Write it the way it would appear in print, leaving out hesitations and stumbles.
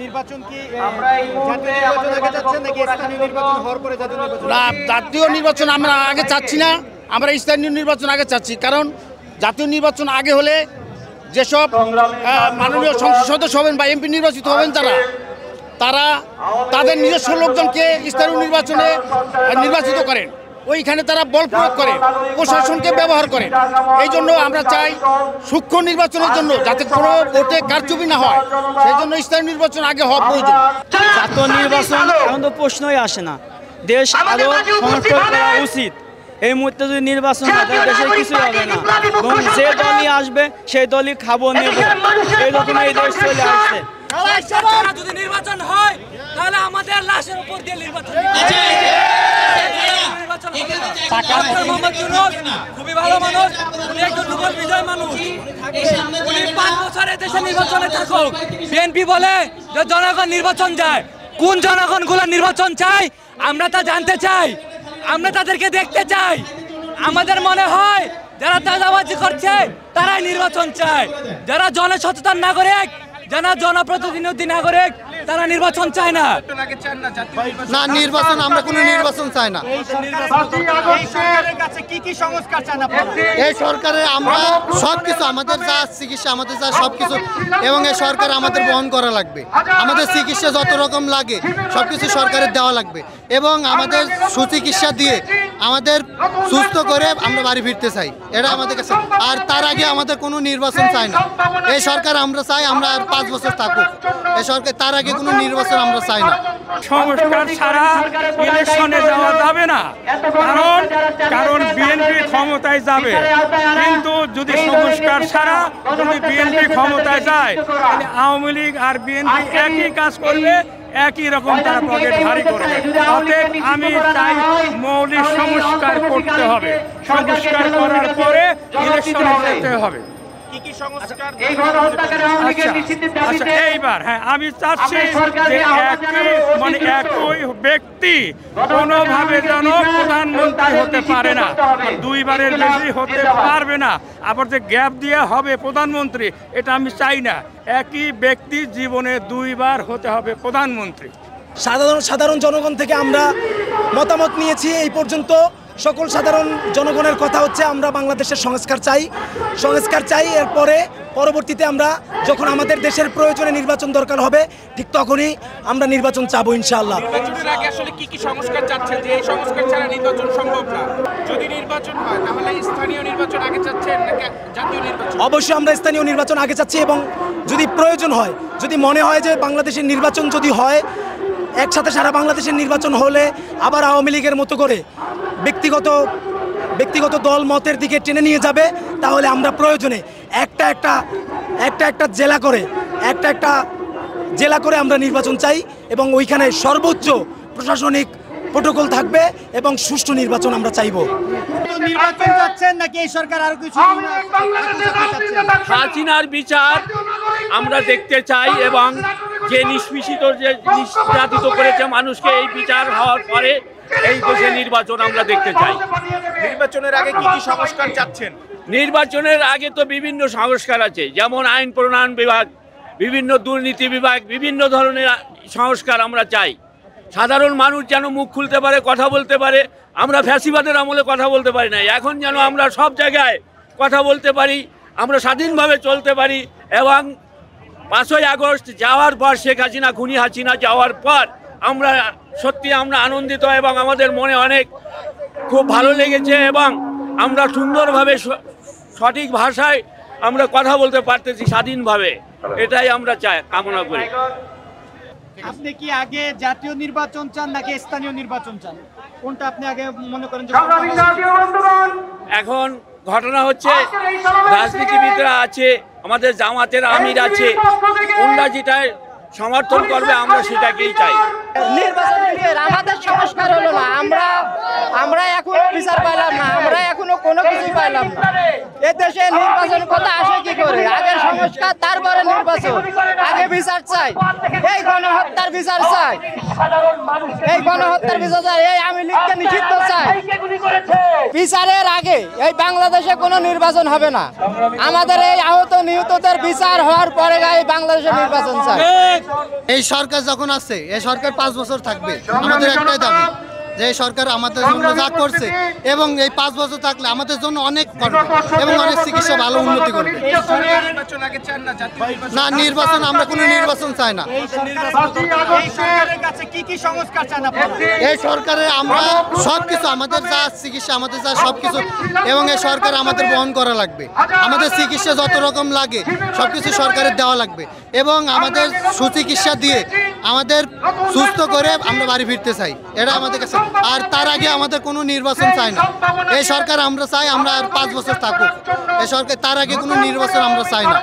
নির্বাচন কি জাতীয় নির্বাচন আমরা আগে চাচ্ছি না, আমরা স্থানীয় নির্বাচন আগে চাচ্ছি। কারণ জাতীয় নির্বাচন আগে হলে যেসব মাননীয় সংসদ সদস্য হবেন বা এমপি নির্বাচিত হবেন তারা তাদের নিজস্ব লোকজনকে স্থানীয় নির্বাচনে নির্বাচিত করেন, ওইখানে তারা বল প্রয়োগ করে, প্রশাসনকে ব্যবহার করে। এই জন্য আমরা চাই সূক্ষ্ম নির্বাচনের জন্য যাতে কোনো ভোটে কারচুপি না হয়, সেই জন্য স্থানীয় নির্বাচন আগে হওয়া প্রয়োজন। জাতীয় নির্বাচন এখন তো প্রশ্নই আসে না, দেশ আরও সংস্কার করা উচিত। এই মুহূর্তে যদি নির্বাচন হয় তাহলে দেশে কিছুই হবে না, এবং যে দলই আসবে সেই দলই খাবো নেব, এইরকম এই দেশ চলে আসছে। যদি নির্বাচন হয় তাহলে আমাদের লাশের উপর দিয়ে নির্বাচন খুবই ভালো মানুষ, উনি একজন নোবেল বিজয় মানুষ, উনি 5 বছরের দেশে নির্বাচনে থাকুক। বিএনপি বলে যে জনগণ নির্বাচন চায়, কোন জনগণগুলো নির্বাচন চায় আমরা তা জানতে চাই, আমরা তাদেরকে দেখতে চাই। আমাদের মনে হয় যারা চাঁদাবাজি করছে তারাই নির্বাচন চায়, যারা জনসচেতন নাগরিক, যারা জনপ্রতিনিধি নাগরিক তারা নির্বাচন চায় না। না, নির্বাচন আমরা কোনো নির্বাচন চাই না। এই সরকারের আমরা সবকিছু, আমাদের যা চিকিৎসা, আমাদের যা সবকিছু, এবং এই সরকার আমাদের বহন করা লাগবে। আমাদের চিকিৎসা যত রকম লাগে সবকিছু সরকারের দেওয়া লাগবে, এবং আমাদের সুচিকিৎসা দিয়ে আমাদের সুস্থ করে আমরা বাড়ি ফিরতে চাই, এটা আমাদের কাছে। আর তার আগে আমাদের কোনো নির্বাচন চাই না। এই সরকার আমরা চাই আমরা আর 5 বছর থাকুক, এই সরকার, তার আগে কোনো নির্বাচন আমরা চাই না। সংস্কার ছাড়া ইলেকশনে যাওয়া যাবে না, কারণ বিএনপি ক্ষমতায় যাবে। কিন্তু যদি সংস্কার ছাড়া যদি বিএনপি ক্ষমতায় যায় তাহলে আওয়ামী লীগ আর বিএনপি একই কাজ করবে, একই রকম তারা পকেট ভারী করবে। অতএব আমি চাই মৌলিক সংস্কার করতে হবে, সংস্কার করার পরে ইলেকশনে যেতে হবে। এইবার হ্যাঁ, আমি চাচ্ছি যে একই ব্যক্তি কোনোভাবে যেন প্রধানমন্ত্রী হতে পারে না, 2 বারের বেশি হতে পারবে না। আবার যে গ্যাপ দিয়ে হবে প্রধানমন্ত্রী, এটা আমি চাই না। একই ব্যক্তি জীবনে 2 বার হতে হবে প্রধানমন্ত্রী। সাধারণ জনগণ থেকে আমরা মতামত নিয়েছি। এই পর্যন্ত সকল সাধারণ জনগণের কথা হচ্ছে আমরা বাংলাদেশের সংস্কার চাই। এরপরে পরবর্তীতে আমরা যখন আমাদের দেশের প্রয়োজনে নির্বাচন দরকার হবে ঠিক তখনই আমরা নির্বাচন চাবো ইনশাআল্লাহ। নির্বাচনের আগে আসলে কি সংস্কার চাচ্ছেন, যে এই সংস্কার ছাড়া নির্বাচন সম্ভব না? যদি নির্বাচন হয় তাহলে স্থানীয় নির্বাচন আগে চাচ্ছেন নাকি জাতীয় নির্বাচন? অবশ্যই আমরা স্থানীয় নির্বাচন আগে চাচ্ছি, এবং যদি প্রয়োজন হয়, যদি মনে হয় যে বাংলাদেশের নির্বাচন যদি হয় একসাথে সারা বাংলাদেশের নির্বাচন হলে আবার আওয়ামী লীগের মতো করে ব্যক্তিগত দল মতের দিকে টেনে নিয়ে যাবে, তাহলে আমরা প্রয়োজনে একটা জেলা করে আমরা নির্বাচন চাই, এবং ওইখানে সর্বোচ্চ প্রশাসনিক প্রোটোকল থাকবে এবং সুষ্ঠু নির্বাচন আমরা চাইব। নির্বাচন চাচ্ছেন নাকি এই সরকার আরো কিছু? হাসিনার বিচার আমরা দেখতে চাই, এবং যে নির্যাতিত করেছে মানুষকে, এই বিচার হওয়ার পরে এই দেশে নির্বাচন আমরা দেখতে চাই। নির্বাচনের আগে কি সংস্কার চাচ্ছেন? নির্বাচনের আগে তো বিভিন্ন সংস্কার আছে, যেমন আইন প্রণয়ন বিভাগ, বিভিন্ন দুর্নীতি বিভাগ, বিভিন্ন ধরনের সংস্কার আমরা চাই। সাধারণ মানুষ যেন মুখ খুলতে পারে, কথা বলতে পারে। আমরা ফ্যাসিবাদের আমলে কথা বলতে পারি না, এখন যেন আমরা সব জায়গায় কথা বলতে পারি, আমরা স্বাধীনভাবে চলতে পারি। এবং 5ই আগস্ট যাওয়ার পর, শেখ হাসিনা, খুনি হাসিনা যাওয়ার পর আমরা সত্যি আমরা আনন্দিত, এবং আমাদের মনে অনেক খুব ভালো লেগেছে, এবং আমরা সুন্দরভাবে সঠিক ভাষায় আমরা কথা বলতে পারতেছি স্বাধীনভাবে। এটাই আমরা চাই, কামনা করি। আপনি কি আগে জাতীয় নির্বাচন চান নাকি স্থানীয় নির্বাচন চান? কোনটা আপনি আগে মনে করেন? এখন ঘটনা হচ্ছে, রাজনীতিবিদরা আছে, আমাদের জামাতের আমির আছে, ওনারা যেটা সমর্থন করবে আমরা সেটাকেই চাই। নির্বাচনের আমাদের সংস্কার হলো না, আমরা এখনো বিচার পাইলাম না, আমরা এখনো কোনো কিছু পাইলাম না। এ দেশে নির্বাচন কথা আসে কি করে? আগে সংস্কার, তারপরে নির্বাচন। আগে বিচার চাই, এই গণহত্যার বিচার চাই, এই গণহত্যার বিচার চাই, এই আওয়ামী লীগকে নিষিদ্ধ চাই। বিচারের আগে এই বাংলাদেশে কোনো নির্বাচন হবে না। আমাদের এই আহত নিহতদের বিচার হওয়ার পরে এই বাংলাদেশে নির্বাচন চাই। এই সরকার যখন আছে, এই সরকার 5 বছর থাকবে। আমাদের একটাই দাবি যে এই সরকার আমাদের জন্য যা করছে এবং এই 5 বছর থাকলে আমাদের জন্য অনেক করবে এবং অনেক চিকিৎসা ভালো উন্নতি করবে। নির্বাচন আগে চান না, জাতীয় নির্বাচন? না, নির্বাচন আমরা কোনো নির্বাচন চাই না। এই সরকারের কাছে কি কি সংস্কার চান আপনারা? এই সরকারে আমরা সবকিছু, আমাদের যা চিকিৎসা, আমাদের যা সবকিছু, এবং এই সরকার আমাদের বহন করা লাগবে। আমাদের চিকিৎসা যত রকম লাগে সবকিছু সরকারের দেওয়া লাগবে এবং আমাদের সুচিকিৎসা দিয়ে আমাদের সুস্থ করে আমরা বাড়ি ফিরতে চাই, এটা আমাদের কাছে। আর তার আগে আমাদের কোনো নির্বাচন চাই না। এই সরকার আমরা চাই আমরা আর 5 বছর থাকুক। এই সরকার, তার আগে কোনো নির্বাচন আমরা চাই না।